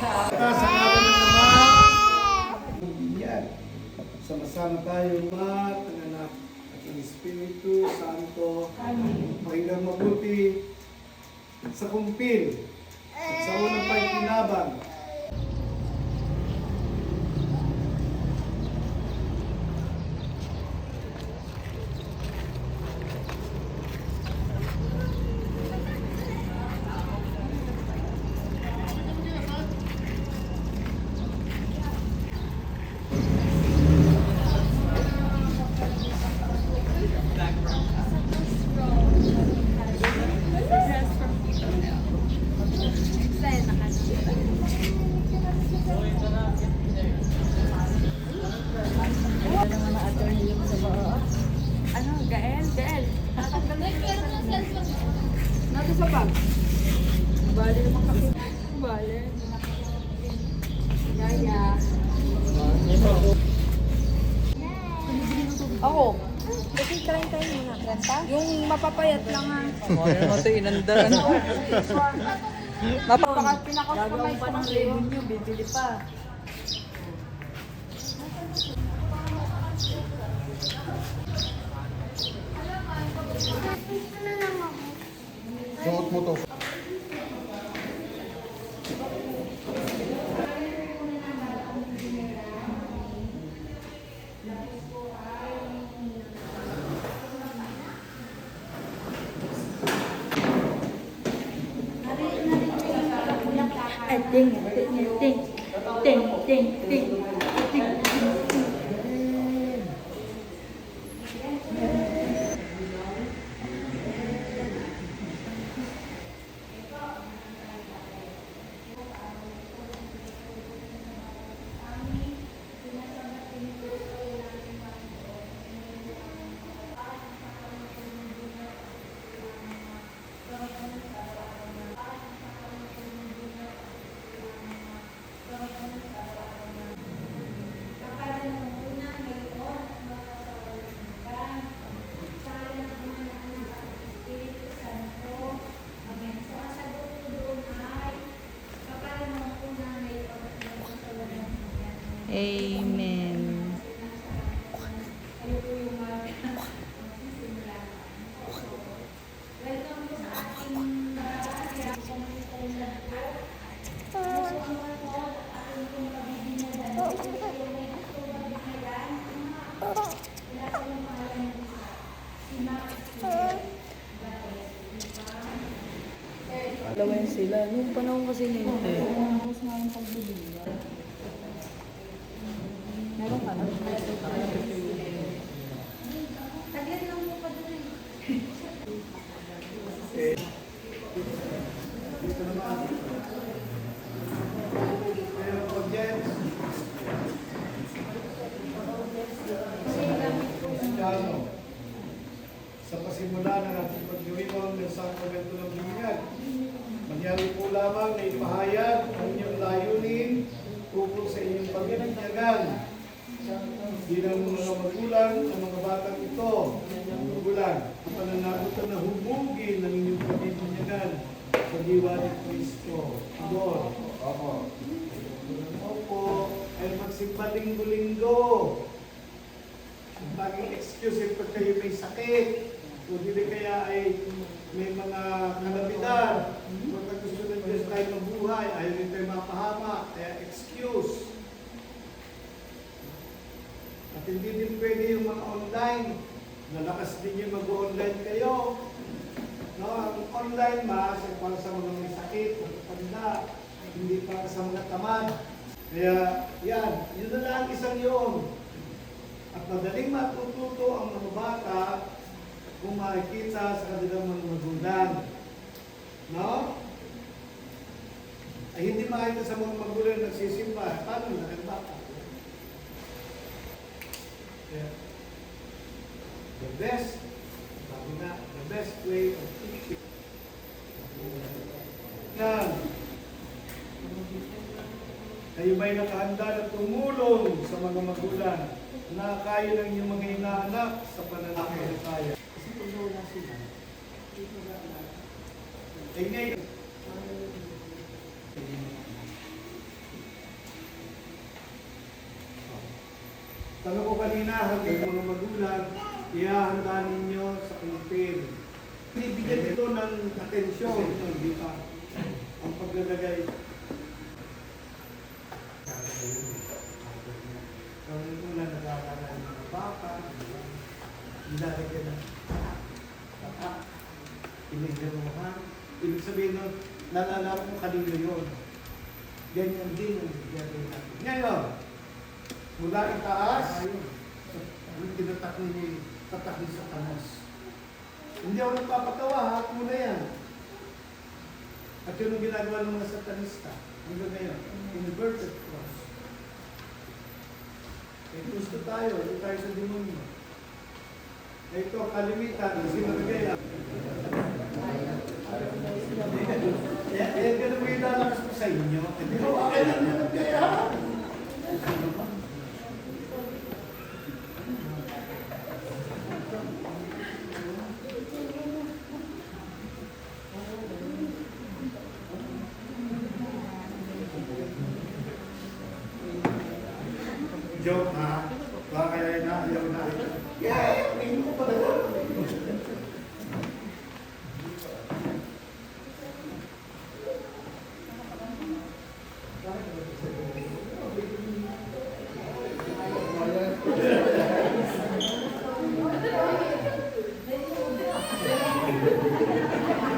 Sa ngalan ng Ama, yan. Sama-sama tayo, Ama, ng Anak, at ng Espiritu Santo. Pakinggang mabuti sa kumpil at sa unang pagkinabang. Gael. Nato sa bag. Bale naman kami. Bale. Gaya. Ako. Kasi try muna. Renta? Yung mapapayat lang ha. Ano mo ito, inandaran. Baka pinaka-customize pa ko ng kasi ribbon nyo, bibili pa. Suot mo to. Ting, ting, ting, ting, ting, ting. Amen. Dalawa sila. Nung panahon kasi nito. Meron ka na? Dito naman. Pero audience. Kristiyano. Sa pasimula ng ating pagdiwinon ng sakramento ng binyag, mangyari po lamang na ipahayag ang inyong layunin tungkol sa inyong pagbibinyagan. Bilang mga magulang ng mga batang ito, ang magulang, ang pananagutan na hubugin ng inyong pagbibinyagan sa diwa ni Kristo. Lord, opo, ay magsimba linggo-linggo. Ang tanging excuse pag kayo may sakit, o hindi kaya ay may mga kalamidad, pag gusto ng Diyos tayo mabuhay, ayaw rin tayo mapahama, kaya excuse. At hindi din pwede yung mga online, nalakas din yung mag-online kayo. No, ang online mass ay para sa mga may sakit, matanda, hindi para sa mga tamad. Kaya yan, yun na lang isang yun. At madaling matututo ang mga bata kung makikita sa kanilang mga magulang. No? Ay hindi makita sa mga magulang na nagsisimba. Paano na ang bata? Yeah. The best, sabi na, the best way of teaching. Yan. Kayo ba'y nakahanda na tumulong sa mga magulang na kaya ng inyong mga inaanak sa pananampalataya? Kasi kung wala sila, eh ngayon, Tanong ko kanina, hanggang mga magulang, ihahanda ninyo sa campaign. Bibigyan ito ng atensyon, di ba? Ang paglalagay. Ang una nagkakaroon ng mga baka, nilalagyan ng baka, pinigyan mo ha. Ibig sabihin nun, nalala ko kanino yun. Ganyan din ang bigyan natin. Ngayon, mula itaas, yung tinatak ni tatak ni Satanas. Hindi ako nagpapatawa, ha? Muna yan. At yun ang ginagawa ng mga satanista. Hanggang ngayon, inverted cross. Eh, gusto tayo, ito tayo sa demonyo. Ito, kalimitan, sinagay lang. Eh, ganun mo yung lalakas ko sa inyo. Hindi ko, okay lang yan ang kaya. Joke ha? Baka kaya na, ayaw na. Yeah, hindi ko pa na.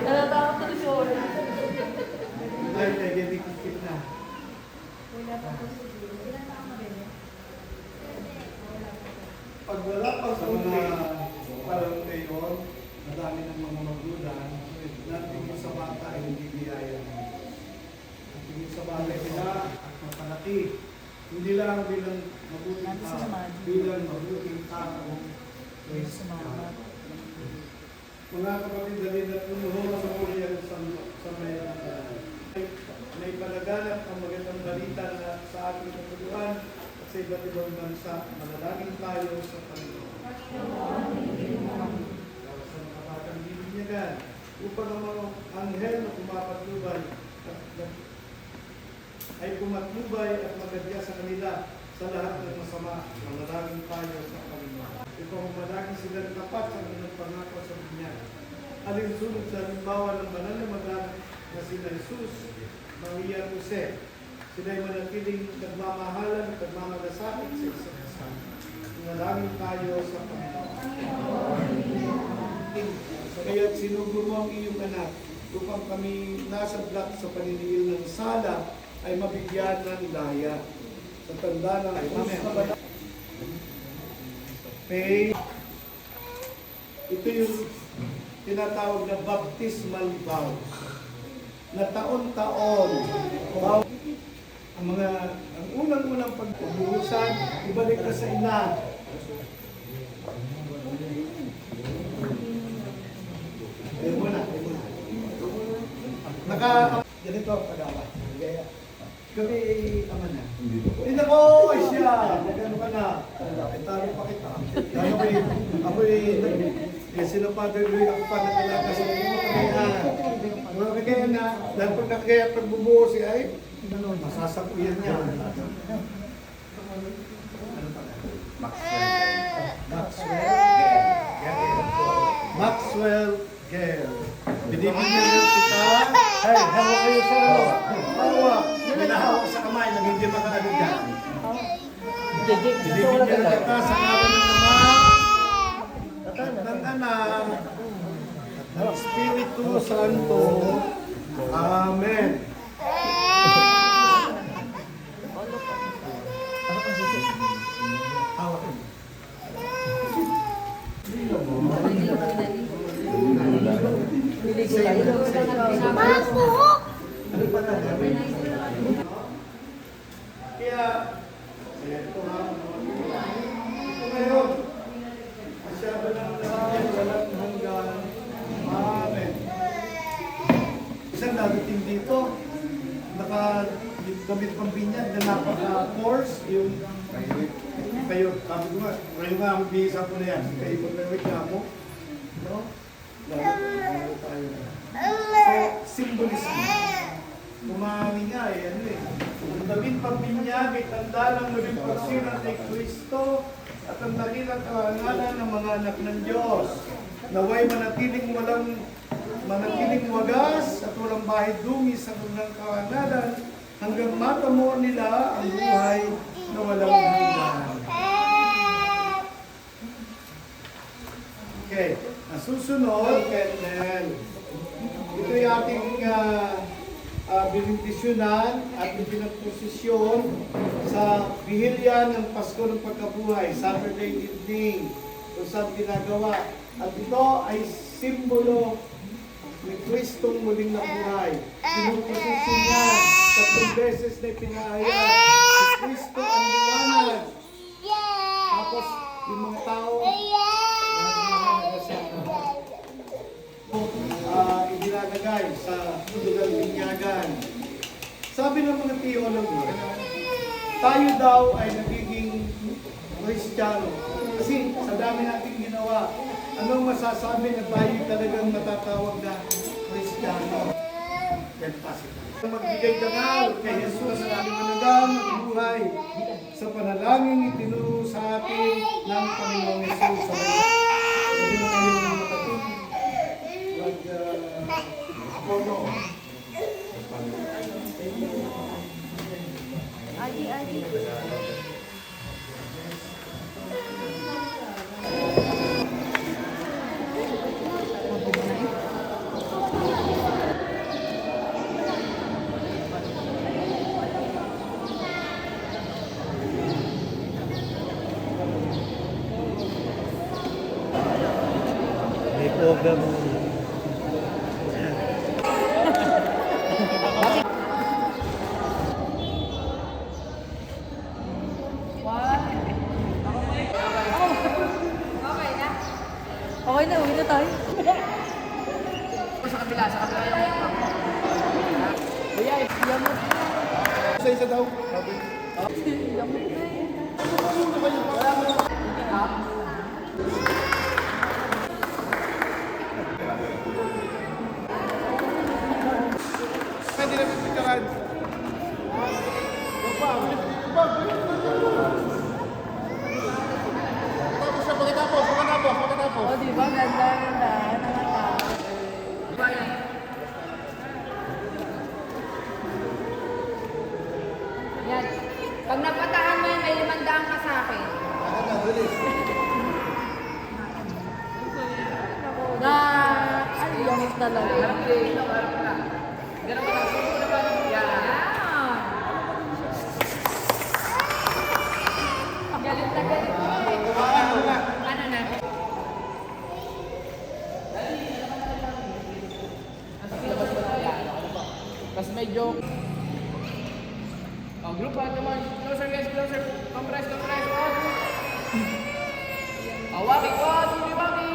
Natatakot ko si Oren. Ay, kaya dikit na. Pag wala pa sa mga parang ngayon, madami ng mga magulang, natingin sa bata ay hindi biyaya. Natingin sa bata nila at mapalaki. Hindi lang bilang mabuting tao, bilang mabuting tao. Mga kapatid, dali na tumuho sa Korea sa may may palaganap ang magandang balita na sa ating katuluan at sa iba't ibang bansa, manalangin tayo sa Panginoon. Sa mga batang bibinyagan, upang ang mga anghel na pumapatnubay ay pumatnubay at magadya sa kanila sa lahat ng masama. Manalangin tayo sa Panginoon. Upang manalangin sila tapat sa kanilang pangako sa binyan. Alinsunod sa halimbawa ng banal na mag-anak na sina Jesus, Maria at Jose. Sila'y manatiling nagmamahalan at nagmamalasakit sa isa't isa. Manalangin tayo sa Panginoon. Kaya't sinugo mo ang iyong anak upang kami nasadlak sa paninigil ng sala ay mabigyan ng daya. Sa tanda ng Amen. Faith. Ito yung tinatawag na baptismal vow. Na taon-taon, ang unang-unang pagbuhusan, ibalik na sa ina. Ayun mo na, ayun mo na. Ganito ang pag-awa. Kami ama na. Hindi ko, ay siya. Magano ka na. Ay, taro pa kita. Ako'y, sila Father Louie, ako pa nakalaga sa mga kaya. Mga kaya na, dahil pag nakakaya pagbubuo siya, ay, masasakuyan niya. Maxwell Gale. Binibigyan niyo kita. Hey, hawa kayo sa ano? Hawa. Minahawak sa kamay nang hindi makaano dyan. Binibigyan niyo kita sa ngalan ng Ama, ng Anak, at ng Espiritu Santo. Amen. Hawak kayo. Kaya, ito ngayon, masyado ng walang hanggan. Amen. Isang dadating dito, nakagamit pang binyag na napaka-course, yung kayo, sabi ko nga, kayo nga ang bihisa ko na yan, kayo magreklamo, no? Lalo tayo na. So, symbolism. Kumami nga eh, ano eh. David Pambinyag ay tanda ng muling pagsilang kay Kristo at ang dakilang kahangalan ng mga anak ng Diyos. Naway manatiling wagas at walang bahid dungi sa kanilang kahangalan hanggang matamo nila ang buhay na walang hanggan. Okay, ang susunod, Ketnel. Ito yung ating binindisyonan at pinagposisyon sa bihilya ng Pasko ng Pagkabuhay, Saturday evening, kung saan ginagawa. At ito ay simbolo ni Kristong muling nabuhay. Pinagposisyon niya, 3 beses na ipinahayag, si Kristo ang liwanag. Tapos, yung mga tao, itinalagay sa lugar binyagan. Sabi ng mga theologo, tayo daw ay nagiging Kristiyano. Kasi sa dami nating ginawa, anong masasabi na tayo talagang matatawag na Kristiyano? Magbigay dangal kay Jesus sa aming managang buhay sa panalangin itinuro sa atin ng Panginoong Jesus sa Pwede mo kayong matating mag-pono. Adi. May program. Okay na, uwi na tayo. Sa kabila yung Kuya, yamot na. Isa daw. Yamot na eh. Pwede na pipitaran. O, di ba? Ganda. Yan. Pag napatahan mo yan, may 500 ka sa akin. Na, ay, yamot talaga. Ganun ka lang. Sumunod ka lang. Yan. Galit na galit. Ano na? Tapos medyo... Oh, group out naman. Closer guys, closer. Compress. Oh, waki ko. Sige, waki.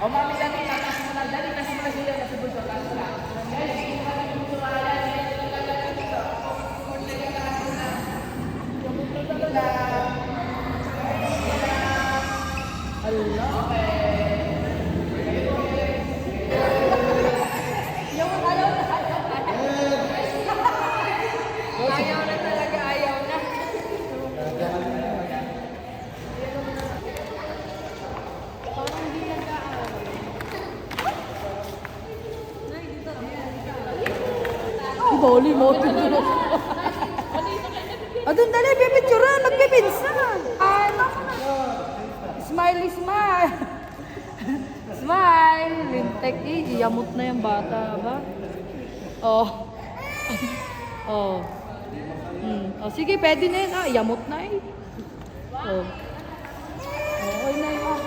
Oh, mami, dali. Tatas mo na. Dali, tatas mo na sila. Nasa bulso. Tatas mo na. Guys, hindi mo na yung sumahala. Ayaw na talaga, ayaw na. Parang hindi nag-aaral. Boli mo. Adun, dali, pipicturan. Magpipinsan. Smiley, smile. Smile. Lintek, yamot na yung bata, ba? Oh. Oh. Oh, sige, pwede na yun. Yamot na eh. Oh. Okay na yun.